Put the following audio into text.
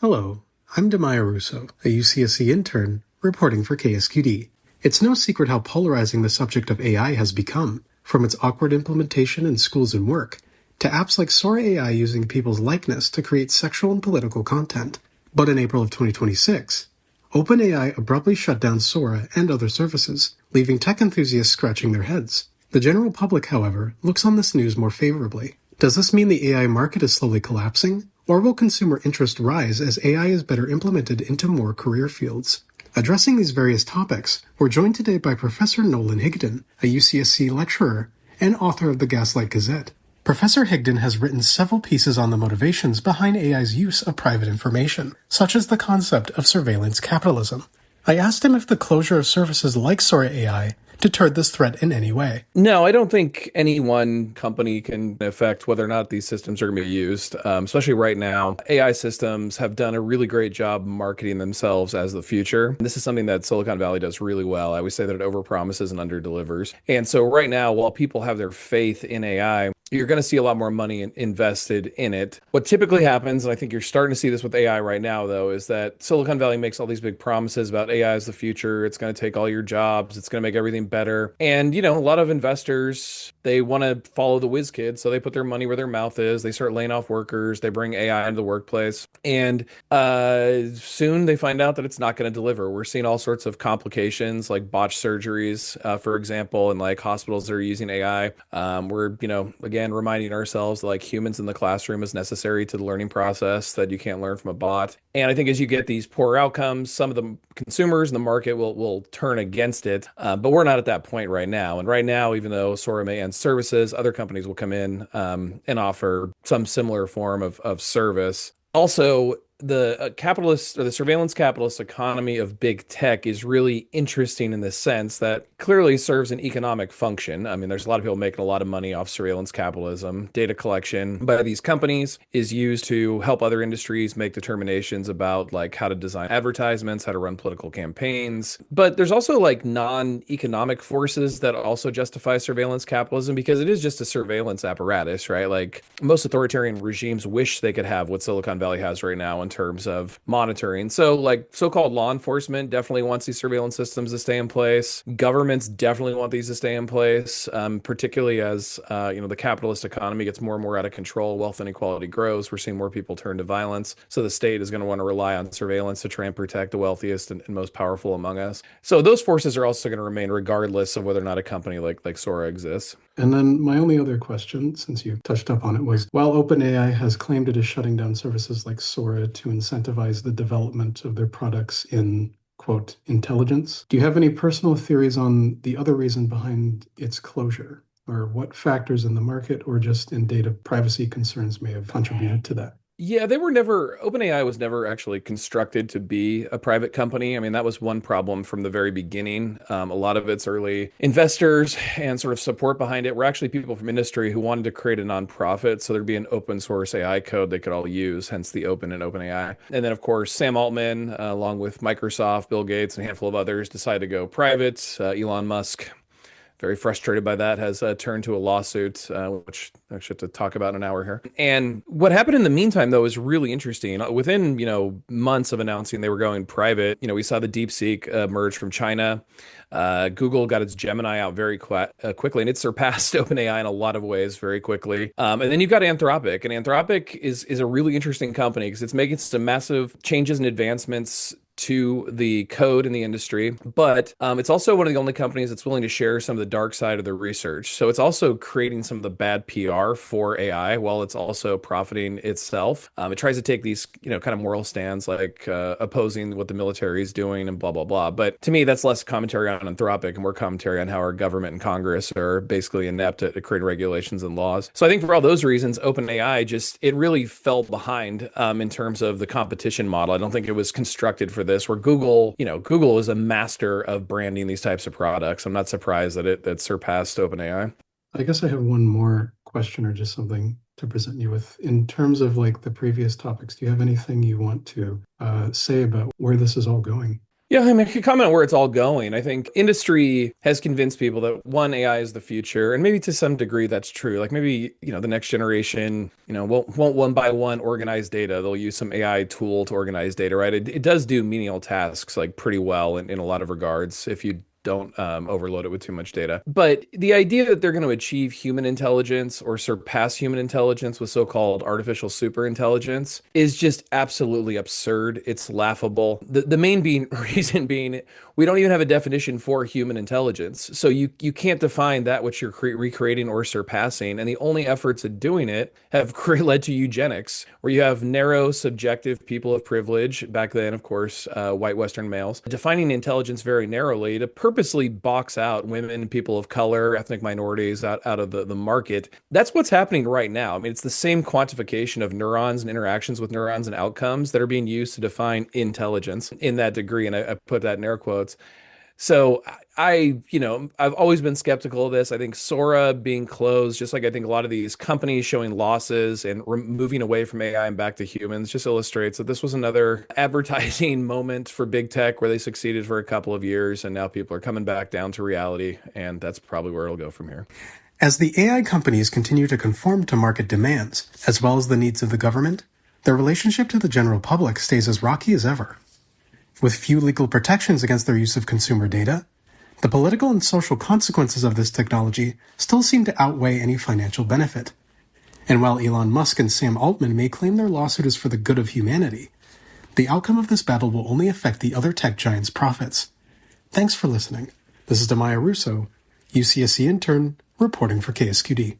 Hello, I'm Daymia Rousseau, a UCSC intern, reporting for KSQD. It's no secret how polarizing the subject of AI has become, from its awkward implementation in schools and work, to apps like Sora AI using people's likeness to create sexual and political content. But in April of 2026, OpenAI abruptly shut down Sora and other services, leaving tech enthusiasts scratching their heads. The general public, however, looks on this news more favorably. Does this mean the AI market is slowly collapsing? Or will consumer interest rise as AI is better implemented into more career fields? Addressing these various topics, we're joined today by Professor Nolan Higdon, a UCSC lecturer and author of the Gaslight Gazette. Professor Higdon has written several pieces on the motivations behind AI's use of private information, such as the concept of surveillance capitalism. I asked him if the closure of services like Sora AI deterred this threat in any way. No, I don't think any one company can affect whether or not these systems are going to be used, especially right now. AI systems have done a really great job marketing themselves as the future. This is something that Silicon Valley does really well. I always say that it overpromises and underdelivers. And so right now, while people have their faith in AI, you're going to see a lot more money invested in it. What typically happens, and I think you're starting to see this with AI right now, though, is that Silicon Valley makes all these big promises about AI as the future. It's going to take all your jobs. It's going to make everything better. And, a lot of investors, they want to follow the whiz kids. So they put their money where their mouth is. They start laying off workers. They bring AI into the workplace. And soon they find out that it's not going to deliver. We're seeing all sorts of complications like botched surgeries, for example, and like hospitals that are using AI. We're, again, reminding ourselves that like humans in the classroom is necessary to the learning process, that you can't learn from a bot. And I think as you get these poor outcomes, some of the consumers in the market will turn against it. But we're not at that point right now. And right now, even though Sora may end services, other companies will come in and offer some similar form of service. Also, the capitalist or the surveillance capitalist economy of big tech is really interesting in the sense that clearly serves an economic function. I mean, there's a lot of people making a lot of money off surveillance capitalism. Data collection by these companies is used to help other industries make determinations about like how to design advertisements, how to run political campaigns. But there's also like non-economic forces that also justify surveillance capitalism because it is just a surveillance apparatus, right? Like most authoritarian regimes wish they could have what Silicon Valley has right now in terms of monitoring. So like so-called law enforcement definitely wants these surveillance systems to stay in place. Governments definitely want these to stay in place, particularly as the capitalist economy gets more and more out of control. Wealth inequality grows. We're seeing more people turn to violence. So the state is going to want to rely on surveillance to try and protect the wealthiest and most powerful among us. So those forces are also going to remain regardless of whether or not a company like Sora exists. And then my only other question, since you touched up on it, was while OpenAI has claimed it is shutting down services like Sora to incentivize the development of their products in, quote, intelligence, do you have any personal theories on the other reason behind its closure? Or what factors in the market or just in data privacy concerns may have contributed to that? Yeah, OpenAI was never actually constructed to be a private company. I mean, that was one problem from the very beginning. A lot of its early investors and sort of support behind it were actually people from industry who wanted to create a nonprofit. So there'd be an open source AI code they could all use, hence the open and OpenAI. And then, of course, Sam Altman, along with Microsoft, Bill Gates, and a handful of others, decided to go private. Elon Musk, very frustrated by that, has turned to a lawsuit, which I should have to talk about in an hour here. And what happened in the meantime, though, is really interesting. Within, months of announcing they were going private, we saw the DeepSeek emerge from China. Google got its Gemini out very quickly, and it surpassed OpenAI in a lot of ways very quickly. And then you've got Anthropic, and Anthropic is a really interesting company because it's making some massive changes and advancements to the code in the industry, but it's also one of the only companies that's willing to share some of the dark side of the research. So it's also creating some of the bad PR for AI while it's also profiting itself. It tries to take these, kind of moral stands like opposing what the military is doing and blah, blah, blah. But to me, that's less commentary on Anthropic and more commentary on how our government and Congress are basically inept at creating regulations and laws. So I think for all those reasons, OpenAI it really fell behind in terms of the competition model. I don't think it was constructed for this, where Google is a master of branding these types of products. I'm not surprised that surpassed OpenAI. I guess I have one more question or just something to present you with. In terms of like the previous topics, do you have anything you want to say about where this is all going? Yeah, I mean, I could comment on where it's all going. I think industry has convinced people that one, AI is the future, and maybe to some degree that's true. Like maybe, the next generation, won't one by one organize data. They'll use some AI tool to organize data, right? It does do menial tasks like pretty well in a lot of regards if you don't overload it with too much data. But the idea that they're going to achieve human intelligence or surpass human intelligence with so-called artificial superintelligence is just absolutely absurd. It's laughable. The main reason being we don't even have a definition for human intelligence. So you can't define that which you're recreating or surpassing. And the only efforts at doing it have led to eugenics, where you have narrow, subjective people of privilege, back then, of course, white Western males, defining intelligence very narrowly to purposely box out women, people of color, ethnic minorities out of the market. That's what's happening right now. I mean, it's the same quantification of neurons and interactions with neurons and outcomes that are being used to define intelligence in that degree. And I put that in air quotes. So I've always been skeptical of this. I think Sora being closed, just like I think a lot of these companies showing losses and moving away from AI and back to humans, just illustrates that this was another advertising moment for big tech where they succeeded for a couple of years, and now people are coming back down to reality, and that's probably where it'll go from here. As the AI companies continue to conform to market demands, as well as the needs of the government, their relationship to the general public stays as rocky as ever. With few legal protections against their use of consumer data, the political and social consequences of this technology still seem to outweigh any financial benefit. And while Elon Musk and Sam Altman may claim their lawsuit is for the good of humanity, the outcome of this battle will only affect the other tech giants' profits. Thanks for listening. This is Daymia Rousseau, UCSC intern, reporting for KSQD.